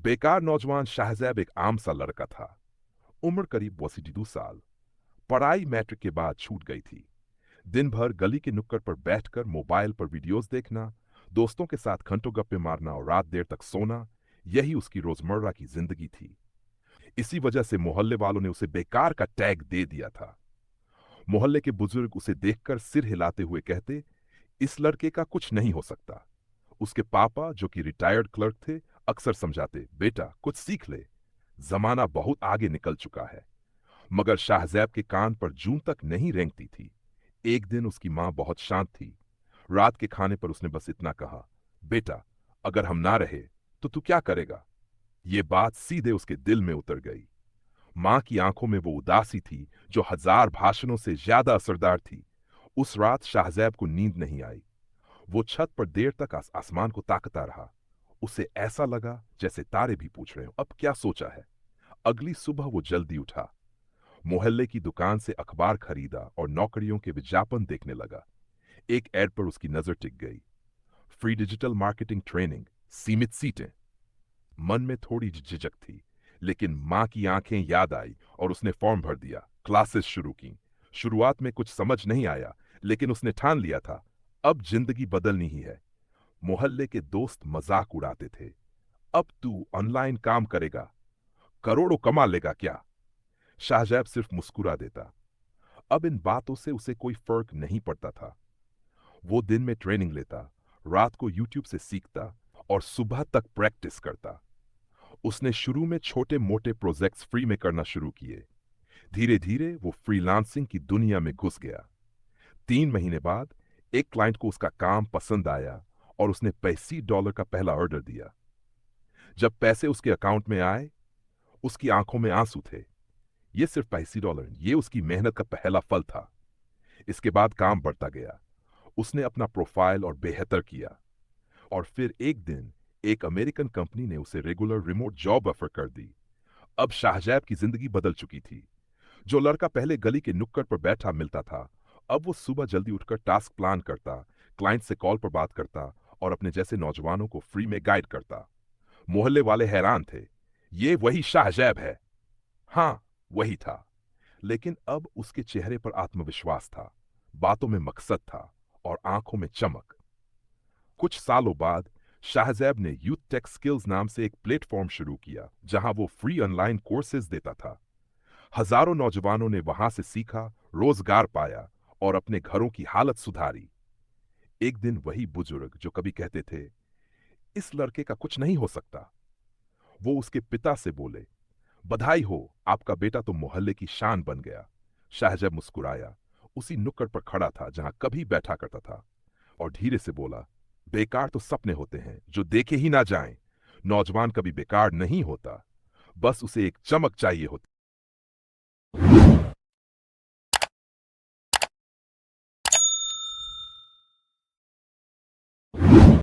बेकार नौजवान शाहजैब एक आम सा लड़का था। उम्र करीब 82 साल। पढ़ाई मैट्रिक के बाद छूट गई थी। दिन भर गली के नुक्कड़ पर बैठकर मोबाइल पर वीडियोस देखना, दोस्तों के साथ घंटों गप्पे मारना और रात देर तक सोना, यही उसकी रोजमर्रा की जिंदगी थी। इसी वजह से मोहल्ले वालों ने उसे बेकार का टैग दे दिया था। मोहल्ले के बुजुर्ग उसे देखकर सिर हिलाते हुए कहते, इस लड़के का कुछ नहीं हो सकता। उसके पापा, जो कि रिटायर्ड क्लर्क थे, अक्सर समझाते, बेटा कुछ सीख ले, जमाना बहुत आगे निकल चुका है। मगर शाहजैब के कान पर जूं तक नहीं रेंगती थी। एक दिन उसकी मां बहुत शांत थी। रात के खाने पर उसने बस इतना कहा, बेटा अगर हम ना रहे तो तू क्या करेगा। ये बात सीधे उसके दिल में उतर गई। मां की आंखों में वो उदासी थी जो हजार भाषणों से ज्यादा असरदार थी। उस रात शाहजैब को नींद नहीं आई। वो छत पर देर तक आसमान को ताकता रहा। उसे ऐसा लगा जैसे तारे भी पूछ रहे हो, अब क्या सोचा है। अगली सुबह वो जल्दी उठा, मोहल्ले की दुकान से अखबार खरीदा और नौकरियों के विज्ञापन देखने लगा। एक ऐड पर उसकी नजर टिक गई, फ्री डिजिटल मार्केटिंग ट्रेनिंग, सीमित सीटें। मन में थोड़ी झिझक थी, लेकिन मां की आंखें याद आई और उसने फॉर्म भर दिया, क्लासेस शुरू की। शुरुआत में कुछ समझ नहीं आया, लेकिन उसने ठान लिया था, अब जिंदगी बदलनी ही है। मोहल्ले के दोस्त मजाक उड़ाते थे, अब तू ऑनलाइन काम करेगा, करोड़ों कमा लेगा क्या। शाहजैब सिर्फ मुस्कुरा देता। अब इन बातों से उसे कोई फर्क नहीं पड़ता था। वो दिन में ट्रेनिंग लेता, रात को यूट्यूब से सीखता और सुबह तक प्रैक्टिस करता। उसने शुरू में छोटे मोटे प्रोजेक्ट्स फ्री में करना शुरू किए। धीरे धीरे वो फ्रीलांसिंग की दुनिया में घुस गया। 3 महीने बाद एक क्लाइंट को उसका काम पसंद आया और उसने $85 का पहला ऑर्डर दिया। जब पैसे उसके अकाउंट में आए, उसकी आंखों में आंसू थे। ये सिर्फ $85, ये उसकी मेहनत का पहला फल था। इसके बाद काम बढ़ता गया। उसने अपना प्रोफाइल और बेहतर किया, और फिर एक दिन एक अमेरिकन कंपनी ने उसे रेगुलर रिमोट जॉब ऑफर कर दी। अब शाहजैब की जिंदगी बदल चुकी थी। जो लड़का पहले गली के नुक्कड़ पर बैठा मिलता था, अब वो सुबह जल्दी उठकर टास्क प्लान करता, क्लाइंट से कॉल पर बात करता और अपने जैसे नौजवानों को फ्री में गाइड करता। मोहल्ले वाले हैरान थे, ये वही शाहजैब है। हाँ, वही था। लेकिन अब उसके चेहरे पर आत्मविश्वास था, बातों में मकसद था और आंखों में चमक। कुछ सालों बाद शाहजैब ने यूथ टेक स्किल्स नाम से एक प्लेटफॉर्म शुरू किया, जहां वो फ्री ऑनलाइन कोर्सेज देता था। हजारों नौजवानों ने वहां से सीखा, रोजगार पाया और अपने घरों की हालत सुधारी। एक दिन वही बुजुर्ग जो कभी कहते थे, इस लड़के का कुछ नहीं हो सकता, वो उसके पिता से बोले, बधाई हो, आपका बेटा तो मोहल्ले की शान बन गया। शाहजैब मुस्कुराया, उसी नुक्कड़ पर खड़ा था जहां कभी बैठा करता था, और धीरे से बोला, बेकार तो सपने होते हैं जो देखे ही ना जाएं। नौजवान कभी बेकार नहीं होता, बस उसे एक चमक चाहिए होती।